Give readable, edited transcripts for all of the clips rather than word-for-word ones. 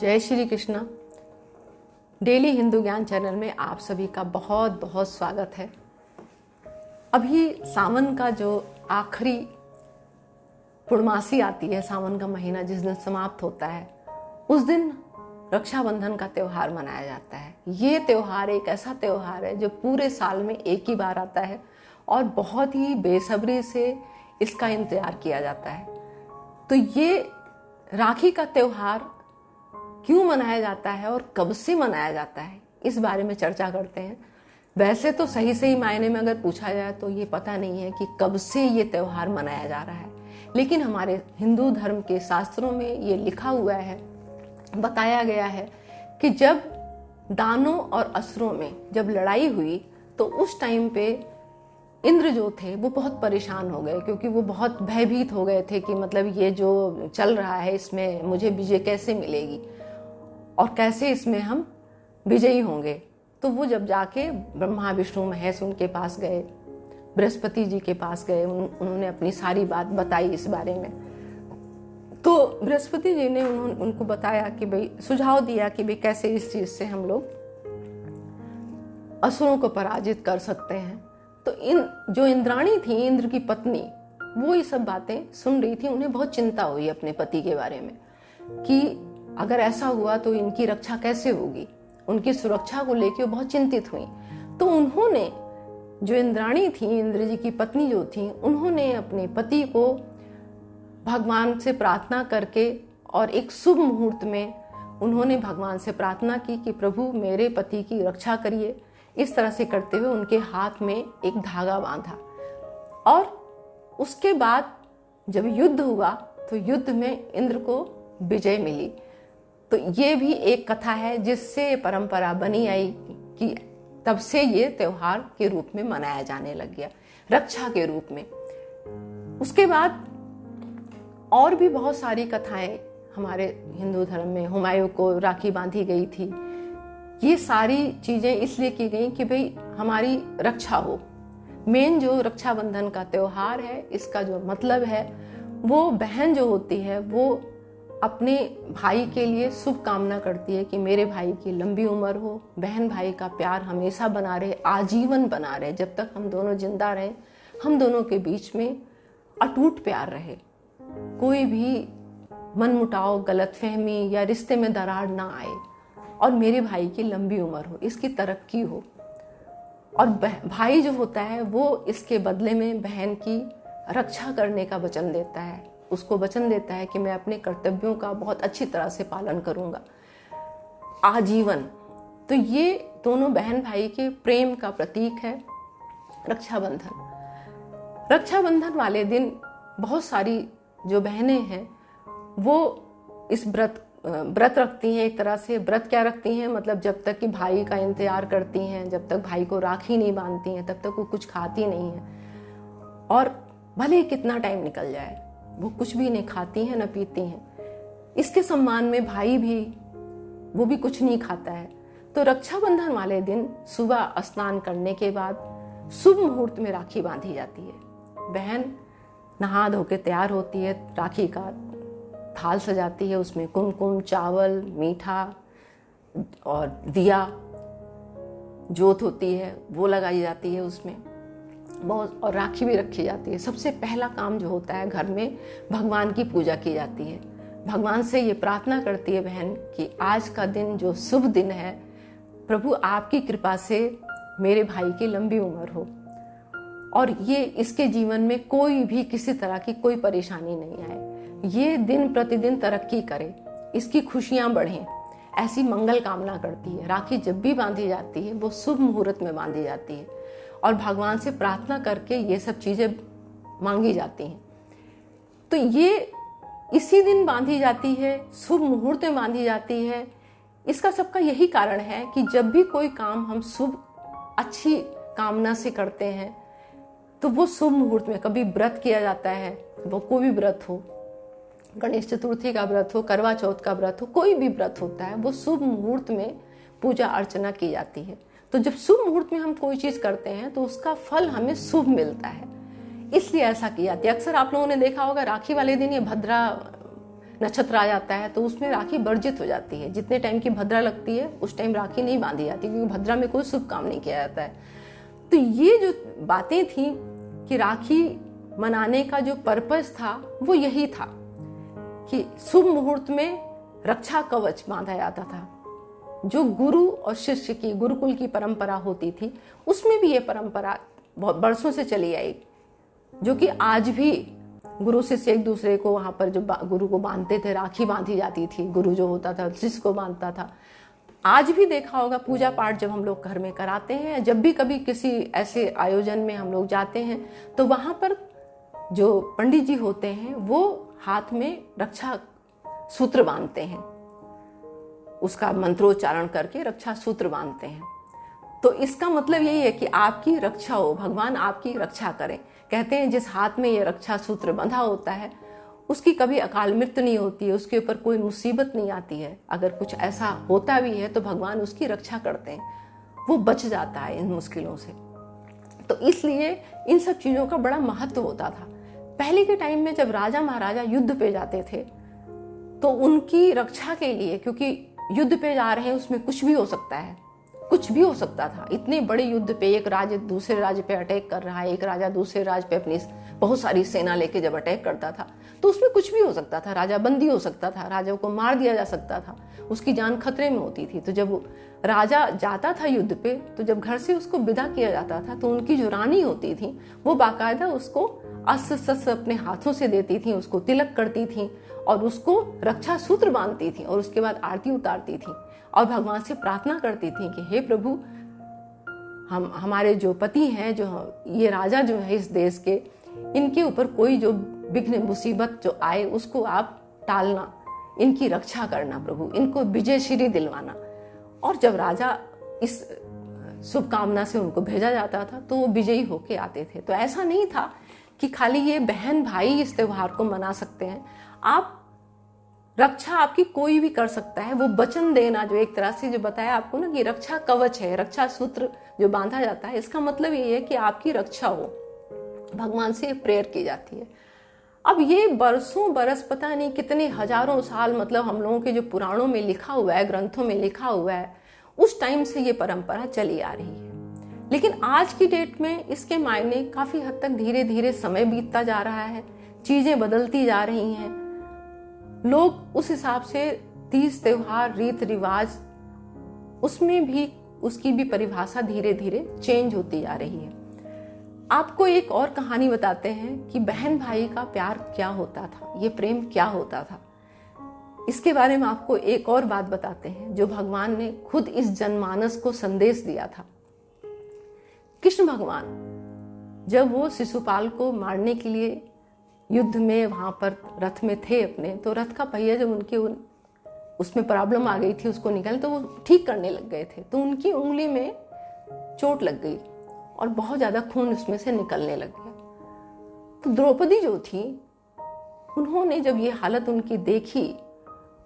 जय श्री कृष्णा। डेली हिंदू ज्ञान चैनल में आप सभी का बहुत बहुत स्वागत है। अभी सावन का जो आखिरी पूर्णमासी आती है, सावन का महीना जिस दिन समाप्त होता है, उस दिन रक्षाबंधन का त्यौहार मनाया जाता है। ये त्यौहार एक ऐसा त्यौहार है जो पूरे साल में एक ही बार आता है और बहुत ही बेसब्री से इसका इंतजार किया जाता है। तो ये राखी का त्यौहार क्यों मनाया जाता है और कब से मनाया जाता है, इस बारे में चर्चा करते हैं। वैसे तो सही मायने में अगर पूछा जाए तो ये पता नहीं है कि कब से ये त्यौहार मनाया जा रहा है, लेकिन हमारे हिंदू धर्म के शास्त्रों में ये लिखा हुआ है, बताया गया है कि जब दानों और असुरों में जब लड़ाई हुई तो उस टाइम पे इंद्र जो थे वो बहुत परेशान हो गए, क्योंकि वो बहुत भयभीत हो गए थे कि मतलब ये जो चल रहा है इसमें मुझे विजय कैसे मिलेगी और कैसे इसमें हम विजयी होंगे। तो वो जब जाके ब्रह्मा विष्णु महेश उनके पास गए, बृहस्पति जी के पास गए, उन्होंने अपनी सारी बात बताई इस बारे में। तो बृहस्पति जी ने उनको बताया कि भाई, सुझाव दिया कि भाई कैसे इस चीज से हम लोग असुरों को पराजित कर सकते हैं। तो जो इंद्राणी थी, इंद्र की पत्नी, वो ये सब बातें सुन रही थी। उन्हें बहुत चिंता हुई अपने पति के बारे में कि अगर ऐसा हुआ तो इनकी रक्षा कैसे होगी। उनकी सुरक्षा को लेकर वो बहुत चिंतित हुई। तो उन्होंने, जो इंद्राणी थी, इंद्र जी की पत्नी जो थी, उन्होंने अपने पति को भगवान से प्रार्थना करके और एक शुभ मुहूर्त में उन्होंने भगवान से प्रार्थना की कि प्रभु मेरे पति की रक्षा करिए। इस तरह से करते हुए उनके हाथ में एक धागा बांधा और उसके बाद जब युद्ध हुआ तो युद्ध में इंद्र को विजय मिली। तो ये भी एक कथा है जिससे परंपरा बनी आई कि तब से ये त्योहार के रूप में मनाया जाने लग गया, रक्षा के रूप में। उसके बाद और भी बहुत सारी कथाएं हमारे हिंदू धर्म में, हुमायूं को राखी बांधी गई थी। ये सारी चीजें इसलिए की गई कि भाई हमारी रक्षा हो। मेन जो रक्षाबंधन का त्योहार है, इसका जो मतलब है, वो बहन जो होती है वो अपने भाई के लिए शुभ कामना करती है कि मेरे भाई की लंबी उम्र हो, बहन भाई का प्यार हमेशा बना रहे, आजीवन बना रहे, जब तक हम दोनों जिंदा रहें, हम दोनों के बीच में अटूट प्यार रहे, कोई भी मनमुटाव, गलतफहमी या रिश्ते में दरार ना आए, और मेरे भाई की लंबी उम्र हो, इसकी तरक्की हो। और भाई जो होता है वो इसके बदले में बहन की रक्षा करने का वचन देता है, उसको वचन देता है कि मैं अपने कर्तव्यों का बहुत अच्छी तरह से पालन करूंगा आजीवन। तो ये दोनों बहन भाई के प्रेम का प्रतीक है रक्षाबंधन। रक्षाबंधन वाले दिन बहुत सारी जो बहनें हैं वो इस व्रत रखती हैं। एक तरह से व्रत क्या रखती हैं, मतलब जब तक कि भाई का इंतजार करती हैं, जब तक भाई को राखी नहीं बांधती हैं, तब तक वो कुछ खाती नहीं हैं। और भले ही कितना टाइम निकल जाए, वो कुछ भी नहीं खाती हैं, न पीती हैं। इसके सम्मान में भाई भी, वो भी कुछ नहीं खाता है। तो रक्षाबंधन वाले दिन सुबह स्नान करने के बाद शुभ मुहूर्त में राखी बांधी जाती है। बहन नहा धो के तैयार होती है, राखी का थाल सजाती है, उसमें कुमकुम, चावल, मीठा और दिया, जोत होती है वो लगाई जाती है उसमें बहुत, और राखी भी रखी जाती है। सबसे पहला काम जो होता है, घर में भगवान की पूजा की जाती है। भगवान से ये प्रार्थना करती है बहन कि आज का दिन जो शुभ दिन है, प्रभु आपकी कृपा से मेरे भाई की लंबी उम्र हो और ये इसके जीवन में कोई भी किसी तरह की कोई परेशानी नहीं आए, ये दिन प्रतिदिन तरक्की करे, इसकी खुशियां बढ़ें, ऐसी मंगल कामना करती है। राखी जब भी बांधी जाती है वो शुभ मुहूर्त में बांधी जाती है और भगवान से प्रार्थना करके ये सब चीजें मांगी जाती हैं। तो ये इसी दिन बांधी जाती है, शुभ मुहूर्त में बांधी जाती है। इसका सबका यही कारण है कि जब भी कोई काम हम शुभ अच्छी कामना से करते हैं तो वो शुभ मुहूर्त में, कभी व्रत किया जाता है, वो कोई भी व्रत हो, गणेश चतुर्थी का व्रत हो, करवा चौथ का व्रत हो, कोई भी व्रत होता है, वो शुभ मुहूर्त में पूजा अर्चना की जाती है। तो जब शुभ मुहूर्त में हम कोई चीज करते हैं तो उसका फल हमें शुभ मिलता है, इसलिए ऐसा किया जाता है। अक्सर आप लोगों ने देखा होगा राखी वाले दिन ये भद्रा नक्षत्र आ जाता है तो उसमें राखी वर्जित हो जाती है। जितने टाइम की भद्रा लगती है उस टाइम राखी नहीं बांधी जाती, क्योंकि भद्रा में कोई शुभ काम नहीं किया जाता है। तो ये जो बातें थी कि राखी मनाने का जो पर्पस था वो यही था कि शुभ मुहूर्त में रक्षा कवच बांधा जाता था। जो गुरु और शिष्य की गुरुकुल की परंपरा होती थी उसमें भी ये परंपरा बहुत बरसों से चली आई, जो कि आज भी गुरु शिष्य एक दूसरे को वहां पर जो गुरु को बांधते थे, राखी बांधी जाती थी, गुरु जो होता था शिष्य को बांधता था। आज भी देखा होगा पूजा पाठ जब हम लोग घर में कराते हैं, जब भी कभी किसी ऐसे आयोजन में हम लोग जाते हैं तो वहां पर जो पंडित जी होते हैं वो हाथ में रक्षा सूत्र बांधते हैं, उसका मंत्रोच्चारण करके रक्षा सूत्र बांधते हैं। तो इसका मतलब यही है कि आपकी रक्षा हो, भगवान आपकी रक्षा करें। कहते हैं जिस हाथ में ये रक्षा सूत्र बंधा होता है उसकी कभी अकाल मृत्यु नहीं होती है, उसके ऊपर कोई मुसीबत नहीं आती है। अगर कुछ ऐसा होता भी है तो भगवान उसकी रक्षा करते हैं, वो बच जाता है इन मुश्किलों से। तो इसलिए इन सब चीज़ों का बड़ा महत्व होता था। पहले के टाइम में जब राजा महाराजा युद्ध पे जाते थे तो उनकी रक्षा के लिए, क्योंकि युद्ध पे जा रहे हैं उसमें कुछ भी हो सकता है, कुछ भी हो सकता था। इतने बड़े युद्ध पे एक राज्य दूसरे राज्य पे अटैक कर रहा है, एक राजा दूसरे राज्य पे अपनी बहुत सारी सेना लेके जब अटैक करता था तो उसमें कुछ भी हो सकता था। राजा बंदी हो सकता था, राजा को मार दिया जा सकता था, उसकी जान खतरे में होती थी। तो जब राजा जाता था युद्ध पे तो जब घर से उसको विदा किया जाता था तो उनकी जो रानी होती थी वो बाकायदा उसको अस्त्र शस्त्र अपने हाथों से देती थी, उसको तिलक करती थी और उसको रक्षा सूत्र बांधती थी और उसके बाद आरती उतारती थी और भगवान से प्रार्थना करती थी कि हे प्रभु, हमारे जो पति हैं, जो ये राजा जो है इस देश के, इनके ऊपर कोई जो विघ्न मुसीबत जो आए उसको आप टालना, इनकी रक्षा करना प्रभु, इनको विजयश्री दिलवाना। और जब राजा इस शुभकामना से उनको भेजा जाता था तो वो विजयी होके आते थे। तो ऐसा नहीं था कि खाली ये बहन भाई इस त्योहार को मना सकते हैं, आप रक्षा आपकी कोई भी कर सकता है। वो वचन देना जो एक तरह से जो बताया आपको ना कि रक्षा कवच है, रक्षा सूत्र जो बांधा जाता है, इसका मतलब ये है कि आपकी रक्षा हो, भगवान से प्रेयर की जाती है। अब ये बरसों बरस, पता नहीं कितने हजारों साल, मतलब हम लोगों के जो पुराणों में लिखा हुआ है, ग्रंथों में लिखा हुआ है, उस टाइम से ये परंपरा चली आ रही है। लेकिन आज की डेट में इसके मायने काफी हद तक धीरे धीरे समय बीतता जा रहा है, चीजें बदलती जा रही हैं, लोग उस हिसाब से तीज त्योहार रीत रिवाज उसमें भी उसकी भी परिभाषा धीरे धीरे चेंज होती जा रही है। आपको एक और कहानी बताते हैं कि बहन भाई का प्यार क्या होता था, ये प्रेम क्या होता था। इसके बारे में आपको एक और बात बताते हैं जो भगवान ने खुद इस जनमानस को संदेश दिया था। कृष्ण भगवान जब वो शिशुपाल को मारने के लिए युद्ध में वहां पर रथ में थे अपने, तो रथ का पहिया जब उनके उसमें प्रॉब्लम आ गई थी उसको निकाल, तो वो ठीक करने लग गए थे, तो उनकी उंगली में चोट लग गई और बहुत ज्यादा खून उसमें से निकलने लग गया। तो द्रौपदी जो थी, उन्होंने जब ये हालत उनकी देखी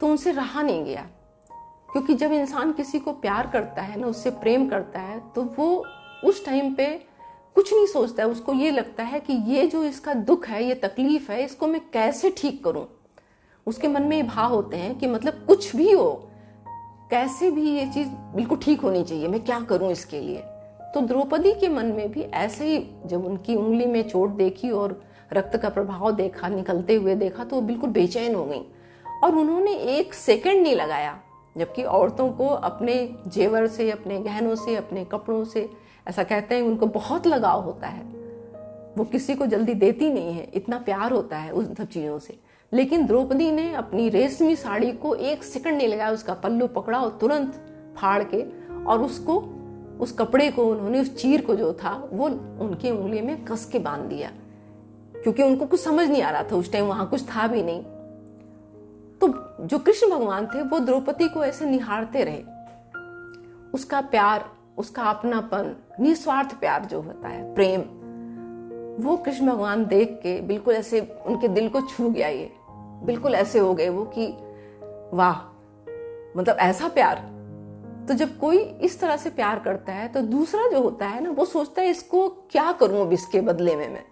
तो उनसे रहा नहीं गया, क्योंकि जब इंसान किसी को प्यार करता है ना, उससे प्रेम करता है, तो वो उस टाइम पे कुछ नहीं सोचता है। उसको ये लगता है कि ये जो इसका दुख है, ये तकलीफ है, इसको मैं कैसे ठीक करूं। उसके मन में ये भाव होते हैं कि मतलब कुछ भी हो, कैसे भी ये चीज बिल्कुल ठीक होनी चाहिए, मैं क्या करूं इसके लिए। तो द्रौपदी के मन में भी ऐसे ही, जब उनकी उंगली में चोट देखी और रक्त का प्रभाव देखा, निकलते हुए देखा, तो वो बिल्कुल बेचैन हो गई और उन्होंने एक सेकंड नहीं लगाया। जबकि औरतों को अपने जेवर से, अपने गहनों से, अपने कपड़ों से, ऐसा कहते हैं उनको बहुत लगाव होता है, वो किसी को जल्दी देती नहीं है, इतना प्यार होता है उन सब चीजों से। लेकिन द्रौपदी ने अपनी रेशमी साड़ी को एक सेकंड नहीं लगाया, उसका पल्लू पकड़ा और तुरंत फाड़ के, और उसको, उस कपड़े को उन्होंने, उस चीर को जो था वो उनकी उंगली में कस के बांध दिया, क्योंकि उनको कुछ समझ नहीं आ रहा था उस टाइम, वहां कुछ था भी नहीं। तो जो कृष्ण भगवान थे वो द्रौपदी को ऐसे निहारते रहे, उसका प्यार, उसका अपनापन, निस्वार्थ प्यार जो होता है, प्रेम, वो कृष्ण भगवान देख के बिल्कुल ऐसे उनके दिल को छू गया। ये बिल्कुल ऐसे हो गए वो कि वाह, मतलब ऐसा प्यार। तो जब कोई इस तरह से प्यार करता है तो दूसरा जो होता है ना, वो सोचता है इसको क्या करूं, अब इसके बदले में मैं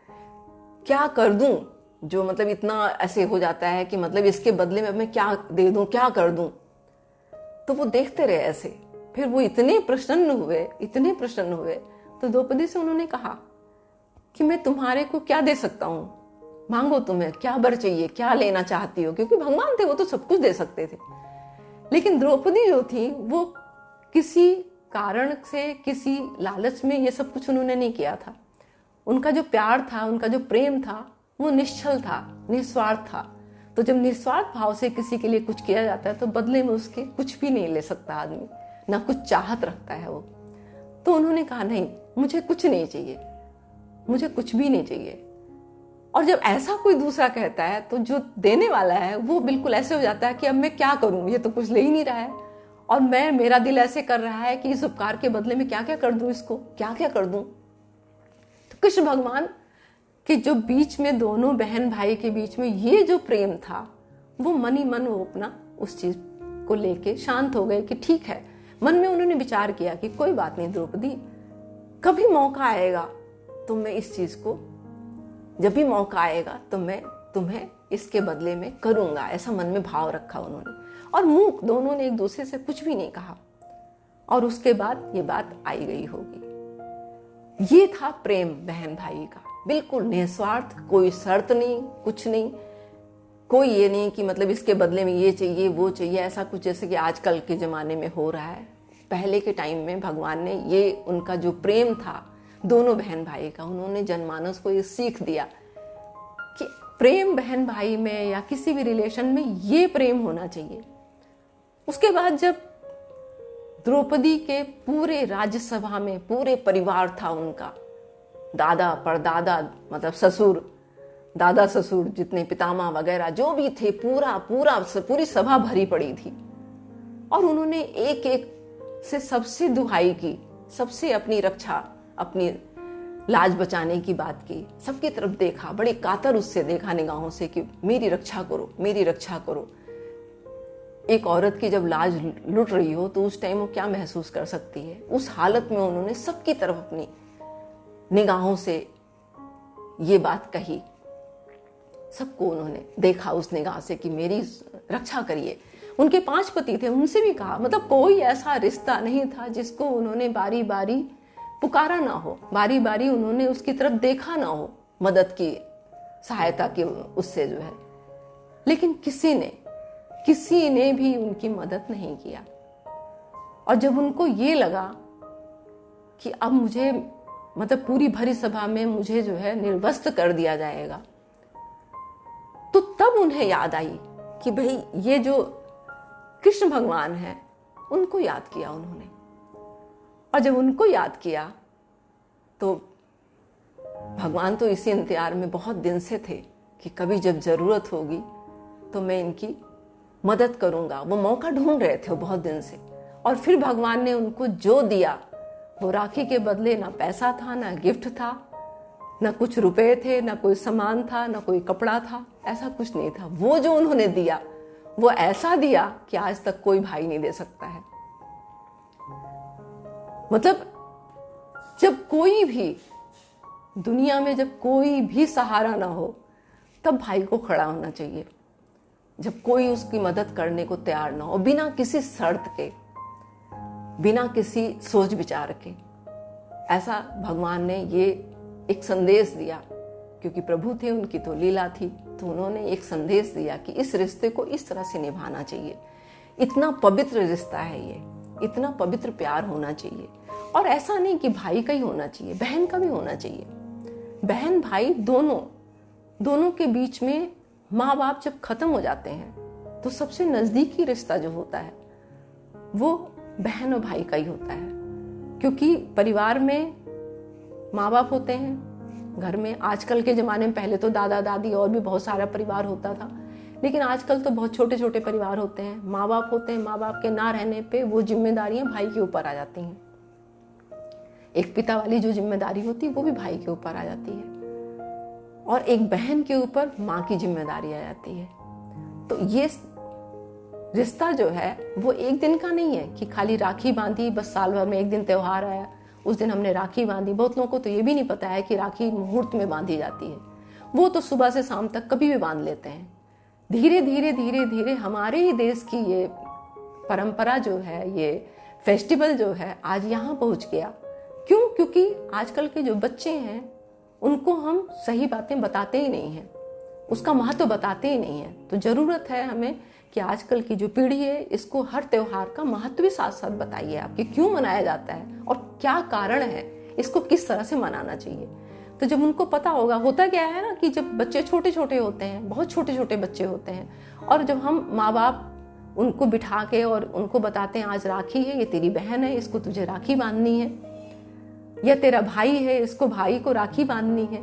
क्या कर दूं, जो मतलब इतना ऐसे हो जाता है कि मतलब इसके बदले में मैं क्या दे दूं, क्या कर दूं। तो वो देखते रहे ऐसे। फिर वो इतने प्रसन्न हुए तो द्रौपदी से उन्होंने कहा कि मैं तुम्हारे को क्या दे सकता हूं, मांगो, तुम्हें क्या वर चाहिए, क्या लेना चाहती हो, क्योंकि भगवान थे, वो तो सब कुछ दे सकते थे। लेकिन द्रौपदी जो थी वो किसी कारण से, किसी लालच में ये सब कुछ उन्होंने नहीं किया था। उनका जो प्यार था, उनका जो प्रेम था, वो निश्चल था, निस्वार्थ था। तो जब निस्वार्थ भाव से किसी के लिए कुछ किया जाता है तो बदले में उसके कुछ भी नहीं ले सकता आदमी, ना कुछ चाहत रखता है वो। तो उन्होंने कहा नहीं, मुझे कुछ नहीं चाहिए, मुझे कुछ भी नहीं चाहिए। और जब ऐसा कोई दूसरा कहता है तो जो देने वाला है वो बिल्कुल ऐसे हो जाता है कि अब मैं क्या करूं, ये तो कुछ ले ही नहीं रहा है, और मेरा दिल ऐसे कर रहा है कि इस उपकार के बदले में क्या क्या कर दूं, इसको क्या क्या कर दूं। तो कृष्ण भगवान के जो बीच में, दोनों बहन भाई के बीच में ये जो प्रेम था, वो मन ही मन वो अपना उस चीज को लेके शांत हो गए कि ठीक है। मन में उन्होंने विचार किया कि कोई बात नहीं द्रौपदी, कभी मौका आएगा तो मैं इस चीज को, जब भी मौका आएगा तो मैं तुम्हें इसके बदले में करूंगा, ऐसा मन में भाव रखा उन्होंने। और मुंह दोनों ने एक दूसरे से कुछ भी नहीं कहा, और उसके बाद ये बात आई गई होगी। ये था प्रेम बहन भाई का, बिल्कुल निस्वार्थ, कोई शर्त नहीं, कुछ नहीं, कोई ये नहीं कि मतलब इसके बदले में ये चाहिए वो चाहिए, ऐसा कुछ जैसे कि आजकल के जमाने में हो रहा है। पहले के टाइम में भगवान ने ये उनका जो प्रेम था दोनों बहन भाई का, उन्होंने जनमानस को ये सीख दिया कि प्रेम बहन भाई में या किसी भी रिलेशन में ये प्रेम होना चाहिए। उसके बाद जब द्रौपदी के पूरे राज्यसभा में पूरे परिवार था उनका, दादा परदादा, मतलब ससुर, दादा ससुर, जितने पितामह वगैरह जो भी थे, पूरी सभा भरी पड़ी थी। और उन्होंने एक एक से सबसे दुहाई की, सबसे अपनी रक्षा, अपनी लाज बचाने की बात की, सबकी तरफ देखा, बड़े कातर उससे देखा निगाहों से कि मेरी रक्षा करो, मेरी रक्षा करो। एक औरत की जब लाज लुट रही हो तो उस टाइम वो क्या महसूस कर सकती है। उस हालत में उन्होंने सबकी तरफ अपनी निगाहों से ये बात कही, सबको उन्होंने देखा उस निगाह से कि मेरी रक्षा करिए। उनके 5 पति थे, उनसे भी कहा, मतलब कोई ऐसा रिश्ता नहीं था जिसको उन्होंने बारी बारी पुकारा ना हो, बारी बारी उन्होंने उसकी तरफ देखा ना हो, मदद की, सहायता की उससे जो है। लेकिन किसी ने भी उनकी मदद नहीं किया। और जब उनको ये लगा कि अब मुझे, मतलब पूरी भरी सभा में मुझे जो है निर्वस्त्र कर दिया जाएगा, तो तब उन्हें याद आई कि भाई ये जो कृष्ण भगवान है, उनको याद किया उन्होंने। और जब उनको याद किया तो भगवान तो इसी इंतजार में बहुत दिन से थे कि कभी जब जरूरत होगी तो मैं इनकी मदद करूंगा। वो मौका ढूंढ रहे थे बहुत दिन से। और फिर भगवान ने उनको जो दिया, वो राखी के बदले ना पैसा था, ना गिफ्ट था, ना कुछ रुपए थे, ना कोई सामान था, ना कोई कपड़ा था, ऐसा कुछ नहीं था। वो जो उन्होंने दिया वो ऐसा दिया कि आज तक कोई भाई नहीं दे सकता है। मतलब जब कोई भी दुनिया में, जब कोई भी सहारा ना हो, तब भाई को खड़ा होना चाहिए। जब कोई उसकी मदद करने को तैयार ना हो, बिना किसी शर्त के, बिना किसी सोच विचार के, ऐसा भगवान ने ये एक संदेश दिया। क्योंकि प्रभु थे, उनकी तो लीला थी, तो उन्होंने एक संदेश दिया कि इस रिश्ते को इस तरह से निभाना चाहिए। इतना पवित्र रिश्ता है ये, इतना पवित्र प्यार होना चाहिए। और ऐसा नहीं कि भाई का ही होना चाहिए, बहन का भी होना चाहिए। बहन भाई दोनों के बीच में माँ बाप जब खत्म हो जाते हैं तो सबसे नजदीकी रिश्ता जो होता है वो बहन और भाई का ही होता है। क्योंकि परिवार में माँ बाप होते हैं, घर में आजकल के ज़माने में, पहले तो दादा दादी और भी बहुत सारा परिवार होता था, लेकिन आजकल तो बहुत छोटे छोटे परिवार होते हैं। माँ बाप होते हैं, माँ बाप के ना रहने पे वो जिम्मेदारियां भाई के ऊपर आ जाती हैं। एक पिता वाली जो जिम्मेदारी होती है वो भी भाई के ऊपर आ जाती है, और एक बहन के ऊपर माँ की जिम्मेदारी आ जाती है। तो ये रिश्ता जो है वो एक दिन का नहीं है कि खाली राखी बांधी, बस साल भर में एक दिन त्योहार आया उस दिन हमने राखी बांधी। बहुत लोगों को तो ये भी नहीं पता है कि राखी मुहूर्त में बांधी जाती है। वो तो सुबह से शाम तक कभी भी बांध लेते हैं। धीरे धीरे धीरे धीरे हमारे ही देश की ये परंपरा जो है, ये फेस्टिवल जो है, आज यहाँ पहुँच गया। क्यों? क्योंकि आजकल के जो बच्चे हैं उनको हम सही बातें बताते ही नहीं हैं, उसका महत्व बताते ही नहीं है। तो ज़रूरत है हमें कि आजकल की जो पीढ़ी है इसको हर त्योहार का महत्व भी साथ साथ बताइए आप कि क्यों मनाया जाता है और क्या कारण है, इसको किस तरह से मनाना चाहिए। तो जब उनको पता होगा, होता क्या है ना कि जब बच्चे छोटे छोटे होते हैं, बहुत छोटे छोटे बच्चे होते हैं, और जब हम माँ बाप उनको बिठा के और उनको बताते हैं आज राखी है, ये तेरी बहन है, इसको तुझे राखी बांधनी है, या तेरा भाई है, इसको भाई को राखी बांधनी है।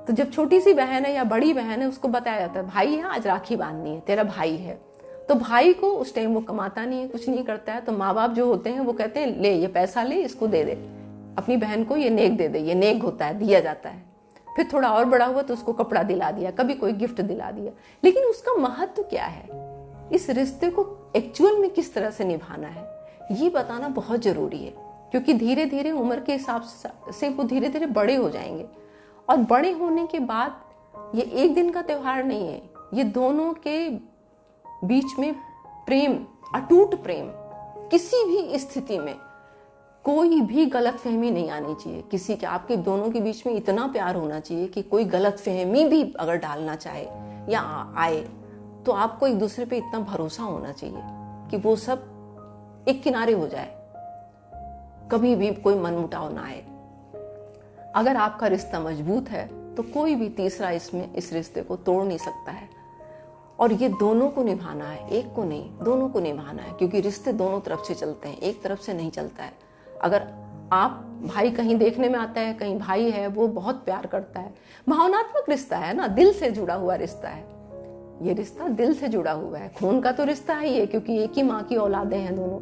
तो जब छोटी सी बहन है या बड़ी बहन है उसको बताया जाता है भाई है, आज राखी बांधनी है, तेरा भाई है। तो भाई को उस टाइम वो कमाता नहीं है, कुछ नहीं करता है, तो माँ बाप जो होते हैं वो कहते हैं ले ये पैसा ले, इसको दे दे, अपनी बहन को ये नेक दे दे, ये नेक होता है, दिया जाता है। फिर थोड़ा और बड़ा हुआ तो उसको कपड़ा दिला दिया, कभी कोई गिफ्ट दिला दिया। लेकिन उसका महत्व क्या है, इस रिश्ते को एक्चुअल में किस तरह से निभाना है, ये बताना बहुत जरूरी है। क्योंकि धीरे धीरे उम्र के हिसाब से वो धीरे धीरे बड़े हो जाएंगे, और बड़े होने के बाद ये एक दिन का त्योहार नहीं है, ये दोनों के बीच में प्रेम, अटूट प्रेम, किसी भी स्थिति में कोई भी गलतफहमी नहीं आनी चाहिए। किसी के, आपके दोनों के बीच में इतना प्यार होना चाहिए कि कोई गलतफहमी भी अगर डालना चाहे या आए तो आपको एक दूसरे पे इतना भरोसा होना चाहिए कि वो सब एक किनारे हो जाए, कभी भी कोई मनमुटाव ना आए। अगर आपका रिश्ता मजबूत है तो कोई भी तीसरा इसमें इस रिश्ते को तोड़ नहीं सकता है। और ये दोनों को निभाना है, एक को नहीं, दोनों को निभाना है, क्योंकि रिश्ते दोनों तरफ से चलते हैं, एक तरफ से नहीं चलता है। अगर आप भाई कहीं देखने में आता है, कहीं भाई है वो बहुत प्यार करता है, भावनात्मक रिश्ता है ना, दिल से जुड़ा हुआ रिश्ता है, ये रिश्ता दिल से जुड़ा हुआ है। खून का तो रिश्ता है ये, क्योंकि एक ही माँ की औलादे हैं दोनों,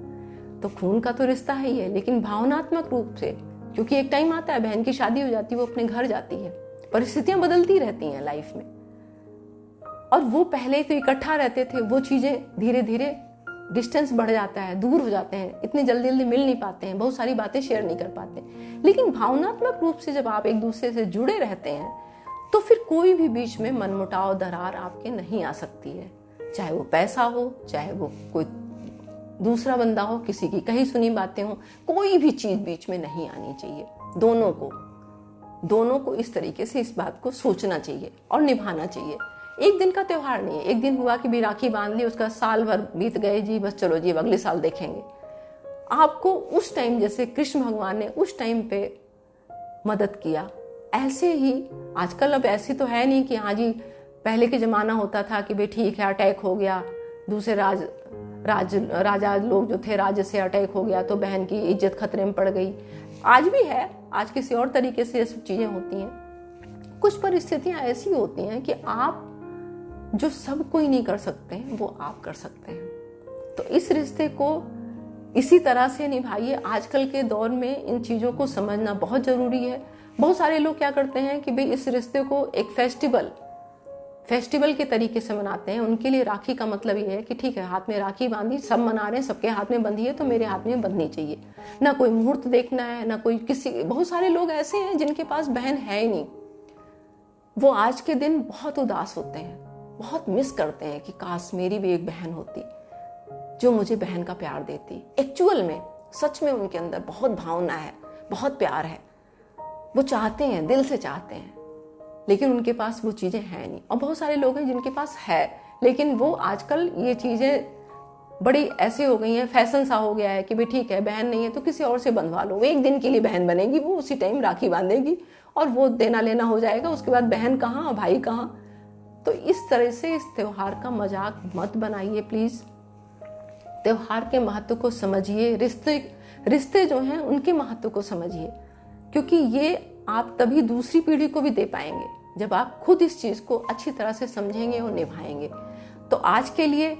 तो खून का तो रिश्ता है ये। लेकिन भावनात्मक रूप से, क्योंकि एक टाइम आता है बहन की शादी हो जाती है, वो अपने घर जाती है, परिस्थितियां बदलती रहती हैं लाइफ में, और वो पहले तो इकट्ठा रहते थे, वो चीजें धीरे धीरे डिस्टेंस बढ़ जाता है, दूर हो जाते हैं, इतनी जल्दी जल्दी मिल नहीं पाते हैं, बहुत सारी बातें शेयर नहीं कर पाते। लेकिन भावनात्मक रूप से जब आप एक दूसरे से जुड़े रहते हैं तो फिर कोई भी बीच में मनमुटाव, दरार आपके नहीं आ सकती है। चाहे वो पैसा हो, चाहे वो कोई दूसरा बंदा हो, किसी की कही सुनी बातें हो, कोई भी चीज बीच में नहीं आनी चाहिए। दोनों को इस तरीके से इस बात को सोचना चाहिए और निभाना चाहिए। एक दिन का त्योहार नहीं है, एक दिन हुआ कि भी राखी बांध ली, उसका साल भर बीत गए जी, बस चलो जी अब अगले साल देखेंगे। आपको उस टाइम, जैसे कृष्ण भगवान ने उस टाइम पे मदद किया, ऐसे ही आजकल अब ऐसी तो है नहीं कि हाँ जी, पहले के जमाना होता था कि भाई ठीक है अटैक हो गया, दूसरे राजा लोग जो थे, राज्य से अटैक हो गया तो बहन की इज्जत खतरे में पड़ गई। आज भी है, आज किसी और तरीके से ये सब चीजें होती हैं। कुछ परिस्थितियां ऐसी होती हैं कि आप जो सब कोई नहीं कर सकते हैं वो आप कर सकते हैं। तो इस रिश्ते को इसी तरह से निभाइए। आजकल के दौर में इन चीजों को समझना बहुत जरूरी है। बहुत सारे लोग क्या करते हैं कि भाई इस रिश्ते को एक फेस्टिवल के तरीके से मनाते हैं। उनके लिए राखी का मतलब ये है कि ठीक है, हाथ में राखी बांधी, सब मना रहे हैं, सबके हाथ में बंधी है तो मेरे हाथ में बंधनी चाहिए। ना कोई मुहूर्त देखना है, ना कोई किसी। बहुत सारे लोग ऐसे हैं जिनके पास बहन है ही नहीं, वो आज के दिन बहुत उदास होते हैं, बहुत मिस करते हैं कि काश मेरी भी एक बहन होती जो मुझे बहन का प्यार देती। एक्चुअल में सच में उनके अंदर बहुत भावना है, बहुत प्यार है, वो चाहते हैं, दिल से चाहते हैं, लेकिन उनके पास वो चीजें हैं नहीं। और बहुत सारे लोग हैं जिनके पास है, लेकिन वो आजकल ये चीजें बड़ी ऐसे हो गई हैं, फैशन सा हो गया है कि भाई ठीक है बहन नहीं है तो किसी और से बंधवा लो, वो एक दिन के लिए बहन बनेगी, वो उसी टाइम राखी बांधेगी और वो देना लेना हो जाएगा, उसके बाद बहन कहाँ, भाई कहाँ। तो इस तरह से इस त्योहार का मजाक मत बनाइए प्लीज। त्योहार के महत्व को समझिए, रिश्ते जो हैं उनके महत्व को समझिए, क्योंकि ये आप तभी दूसरी पीढ़ी को भी दे पाएंगे जब आप खुद इस चीज को अच्छी तरह से समझेंगे और निभाएंगे। तो आज के लिए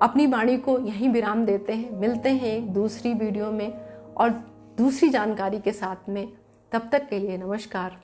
अपनी वाणी को यहीं विराम देते हैं, मिलते हैं एक दूसरी वीडियो में और दूसरी जानकारी के साथ में। तब तक के लिए नमस्कार।